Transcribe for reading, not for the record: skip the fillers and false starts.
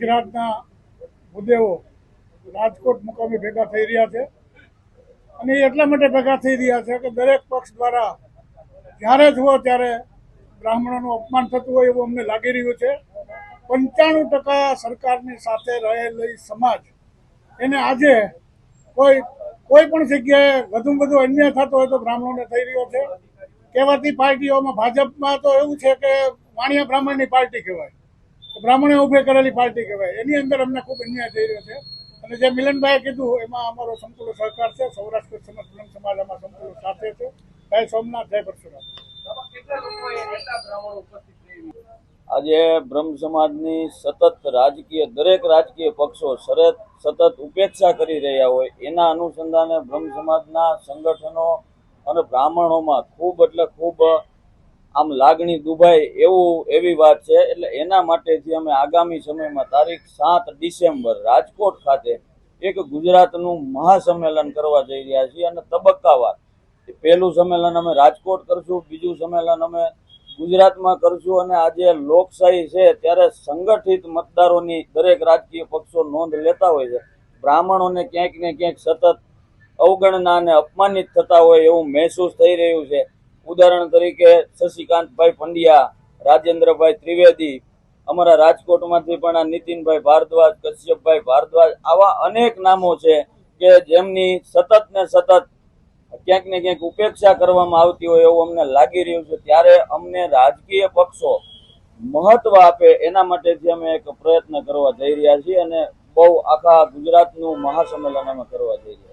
ગુજરાતના મુદ્દેઓ રાજકોટ મુકામે ભેગા થઈ રહ્યા છે અને એ એટલા માટે ભેગા થઈ રહ્યા છે કે દરેક પક્ષ દ્વારા જ્યારે જુઓ ત્યારે બ્રાહ્મણોનું અપમાન થતું હોય એવું અમને લાગી રહ્યું છે. 95% સરકારની સાથે રહેલી સમાજ એને આજે કોઈ પણ જગ્યાએ વધુ અન્યાય થતો હોય તો બ્રાહ્મણોને થઈ રહ્યો છે. કહેવાતી પાર્ટીઓમાં ભાજપમાં તો એવું છે કે વાણિયા બ્રાહ્મણની પાર્ટી કહેવાય, બ્રાહ્મણે ઉભે કરેલી પાર્ટી કહેવાય. એની અંદર અમને ખૂબ અન્યાય થઈ રહ્યો છે અને જે મિલનભાઈએ કીધું એમાં અમારો સંપૂર્ણ સહકાર છે. સૌરાષ્ટ્ર સમસ્ત સમાજ આમાં સંપૂર્ણ સાથે છે. જય સોમનાથ, જય પરશુરામ. આજે બ્રહ્મ સમાજની સતત દરેક રાજકીય પક્ષો સતત ઉપેક્ષા કરી રહ્યા હોય એના અનુસંધાને બ્રહ્મ સમાજના સંગઠનો અને બ્રાહ્મણોમાં ખૂબ એટલે ખૂબ આમ લાગણી દુભાય એવી વાત છે. એટલે એના માટેથી અમે આગામી સમયમાં તારીખ 7 ડિસેમ્બર રાજકોટ ખાતે એક ગુજરાતનું મહાસંમેલન કરવા જઈ રહ્યા છીએ અને તબક્કાવાર પહેલું સંમેલન અમે રાજકોટ કરશું, બીજું સંમેલન અમે ગુજરાતમાં કરશું. અને આજે લોકશાહી છે ત્યારે સંગઠિત મતદારોની દરેક રાજકીય પક્ષો નોંધ લેતા હોય છે. બ્રાહ્મણોને ક્યાંક ને ક્યાંક સતત અવગણના અને અપમાનિત થતા હોય એવું મહેસૂસ થઈ રહ્યું છે. ઉદાહરણ તરીકે શશિકાંતભાઈ પંડ્યા, રાજેન્દ્રભાઈ ત્રિવેદી, અમારા રાજકોટમાંથી પણ આ નીતિનભાઈ ભારદ્વાજ, કશ્યપભાઈ ભારદ્વાજ, આવા અનેક નામો છે કે જેમની સતત ને સતત ક્યાંક ને ક્યાંક ઉપેક્ષા કરવામાં આવતી હોય એવું અમને લાગી રહ્યું છે. ત્યારે અમને રાજકીય પક્ષો મહત્વ આપે એના માટેથી અમે એક પ્રયત્ન કરવા જઈ રહ્યા છીએ અને બહુ આખા ગુજરાતનું મહાસંમેલન અમે કરવા જઈ રહ્યા છીએ.